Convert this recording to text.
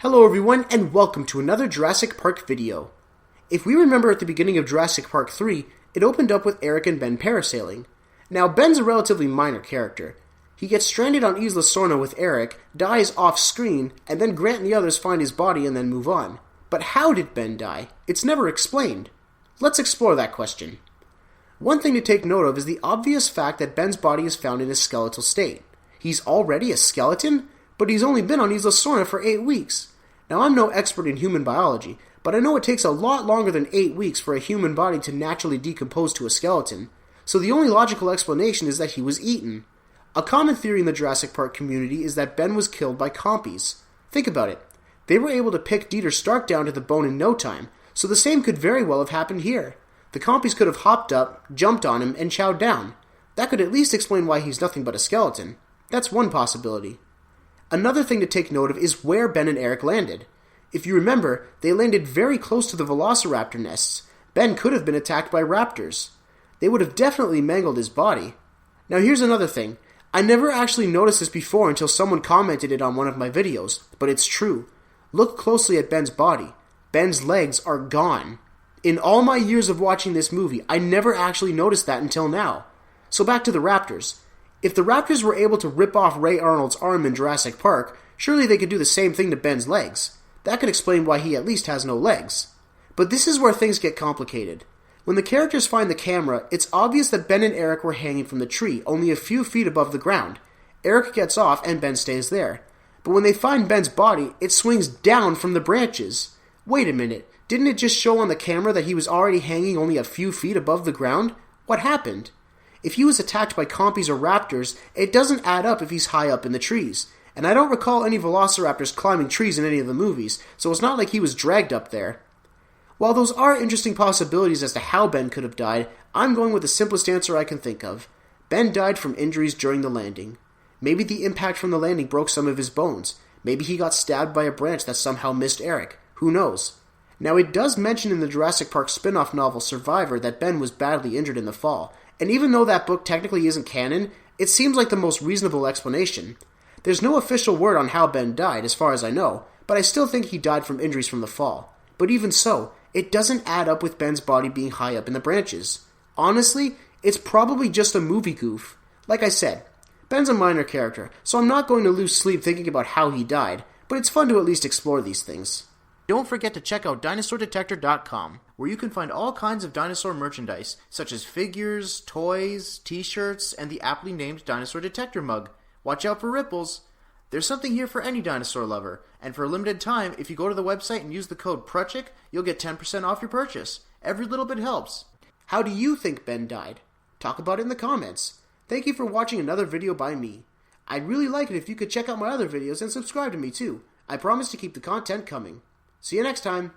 Hello everyone, and welcome to another Jurassic Park video. If we remember at the beginning of Jurassic Park 3, it opened up with Eric and Ben parasailing. Now, Ben's a relatively minor character. He gets stranded on Isla Sorna with Eric, dies off-screen, and then Grant and the others find his body and then move on. But how did Ben die? It's never explained. Let's explore that question. One thing to take note of is the obvious fact that Ben's body is found in a skeletal state. He's already a skeleton? But he's only been on Isla Sorna for 8 weeks. Now, I'm no expert in human biology, but I know it takes a lot longer than 8 weeks for a human body to naturally decompose to a skeleton, so the only logical explanation is that he was eaten. A common theory in the Jurassic Park community is that Ben was killed by compies. Think about it. They were able to pick Dieter Stark down to the bone in no time, so the same could very well have happened here. The compies could have hopped up, jumped on him, and chowed down. That could at least explain why he's nothing but a skeleton. That's one possibility. Another thing to take note of is where Ben and Eric landed. If you remember, they landed very close to the velociraptor nests. Ben could have been attacked by raptors. They would have definitely mangled his body. Now here's another thing. I never actually noticed this before until someone commented it on one of my videos, but it's true. Look closely at Ben's body. Ben's legs are gone. In all my years of watching this movie, I never actually noticed that until now. So back to the raptors. If the raptors were able to rip off Ray Arnold's arm in Jurassic Park, surely they could do the same thing to Ben's legs. That could explain why he at least has no legs. But this is where things get complicated. When the characters find the camera, it's obvious that Ben and Eric were hanging from the tree, only a few feet above the ground. Eric gets off and Ben stays there. But when they find Ben's body, it swings down from the branches. Wait a minute, didn't it just show on the camera that he was already hanging only a few feet above the ground? What happened? If he was attacked by compies or raptors, it doesn't add up if he's high up in the trees. And I don't recall any velociraptors climbing trees in any of the movies, so it's not like he was dragged up there. While those are interesting possibilities as to how Ben could have died, I'm going with the simplest answer I can think of. Ben died from injuries during the landing. Maybe the impact from the landing broke some of his bones. Maybe he got stabbed by a branch that somehow missed Eric. Who knows? Now, it does mention in the Jurassic Park spin-off novel Survivor that Ben was badly injured in the fall. And even though that book technically isn't canon, it seems like the most reasonable explanation. There's no official word on how Ben died, as far as I know, but I still think he died from injuries from the fall. But even so, it doesn't add up with Ben's body being high up in the branches. Honestly, it's probably just a movie goof. Like I said, Ben's a minor character, so I'm not going to lose sleep thinking about how he died, but it's fun to at least explore these things. Don't forget to check out DinosaurDetector.com, where you can find all kinds of dinosaur merchandise, such as figures, toys, t-shirts, and the aptly named Dinosaur Detector mug. Watch out for ripples. There's something here for any dinosaur lover, and for a limited time, if you go to the website and use the code PRUCHIK, you'll get 10% off your purchase. Every little bit helps. How do you think Ben died? Talk about it in the comments. Thank you for watching another video by me. I'd really like it if you could check out my other videos and subscribe to me too. I promise to keep the content coming. See you next time.